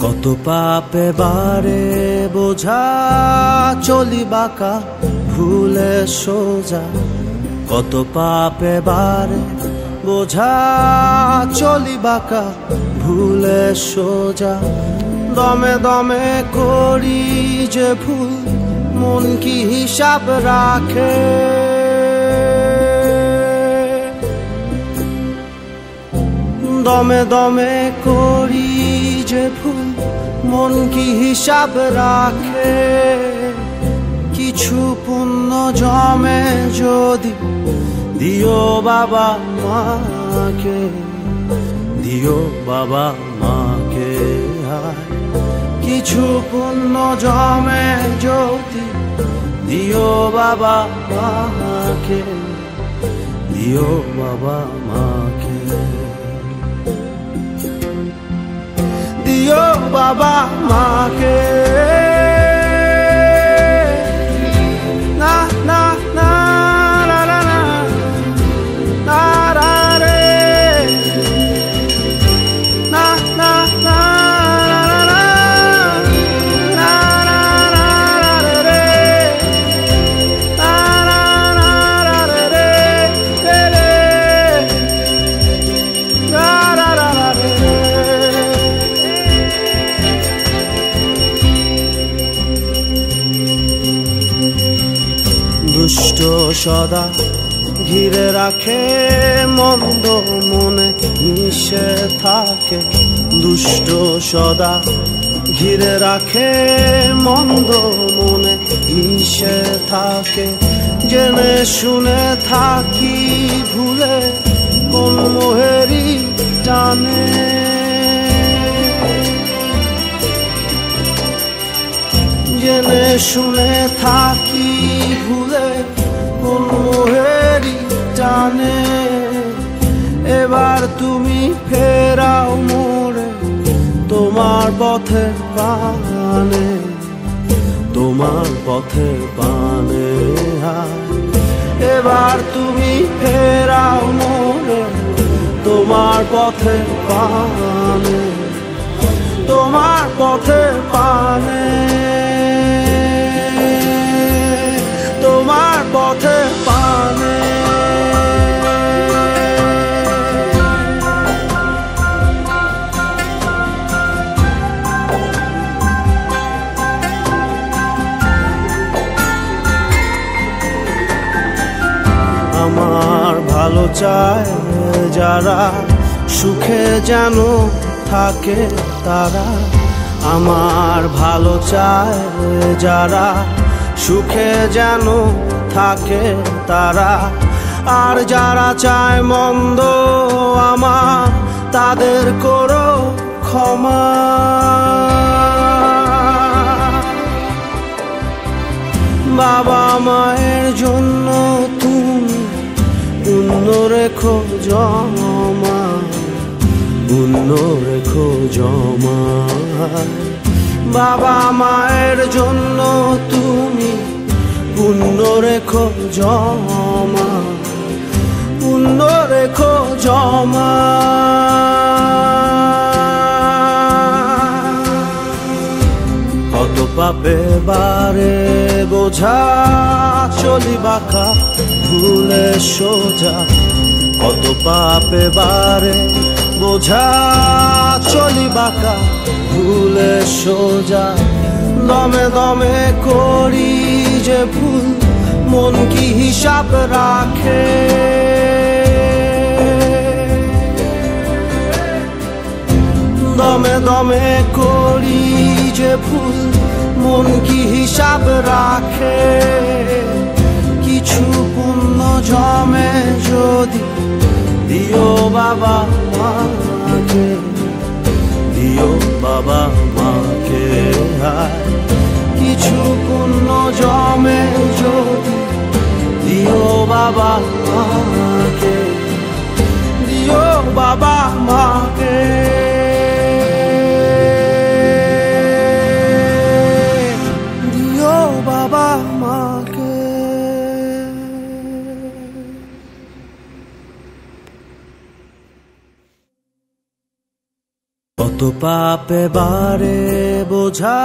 কত পাপে বারে বোঝা চলি বাঁকা ভুলে সোজা, কত পাপে বারে বোঝা চলি বাঁকা ভুলে সোজা। দমে দমে করি যে ভুল মন কি হিসাব রাখে, দমে দমে করি যে ভুল মন কি হিসাব রাখে। কিছু পুণ্য জমে যদি দিও বাবা মাকে, দিও বাবা মাকে। কিছু পুণ্য জমে যদি দিও বাবা মাকে, দিও বাবা মাকে, দিও বাবা মাকে। না না না না না না না না রে, না না না না না না রে, না না না রে রে, না না না রে। দুষ্ট সদা ঘিরে রাখে মন্দ মনে মিশে থাকে, দুষ্ট সদা ঘিরে রাখে মন্দ মনে মিশে থাকে। জেনে শুনে থাকি ভুলে কোন মোহেরি টানে, জেনে শুনে থাকি ভুলে কোন মোহেরি টানে। এবার তুমি ফেরাও মোরে তোমার পথের পানে, তোমার পথের পানে। এবার তুমি ফেরাও মোরে তোমার পথের পানে, তোমার পথের পানে, তোমার পথের পানে। আমার ভালো চায় যারা সুখে যেন থাকে তারা, আমার ভালো চায় যারা সুখে যেন থাকে তারা। আর যারা চায় মন্দ আমার তাদের করো ক্ষমা। বাবা মায়ের জন্য তুমি পুণ্য রেখো জমা, পুণ্য রেখো জমা। বাবা মায়ের জন্য তুমি পুণ্য রেখো জমা, পুণ্য রেখো জমা। কত পাপে বারে বোঝা চলি বাঁকা ভুলে সোজা, কত পাপে বারে বোঝা চলি বাঁকা ভুলে সোজা। দমে দমে করি যে ভুল মন কি হিসাব রাখে, দমে দমে করি যে ভুল মন কি হিসাব রাখে। কিছু পুণ্য জমে যদি দিও বাবা মাকে, দিও বাবা মাকে। কিছু পুণ্য জমে যদি দিও বাবা মাকে, দিও বাবা মাকে, দিও বাবা মাকে। কত পাপে বারে বোঝা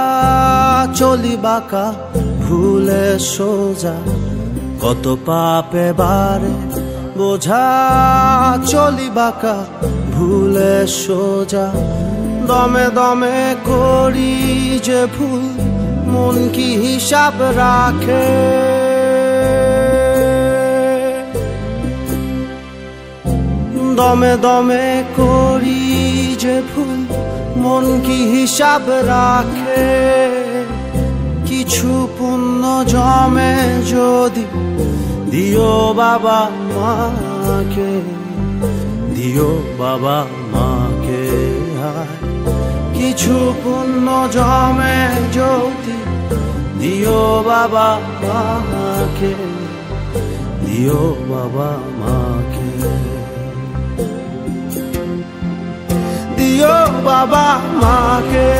চলি বাঁকা ভুলে সোজা, কত পাপে বারে বোঝা চলি বাঁকা ভুলে সোজা। দমে দমে করি যে ভুল মন কি হিসাব রাখে, দমে দমে করি যে ভুল মন কি হিসাব রাখে। কিছু পুণ্য জমে যদি দিও বাবা মাকে, দিও বাবা মাকে। কিছু পুণ্য জমে যদি দিও বাবা মাকে, দিও বাবা মাকে, দিও বাবা মাকে।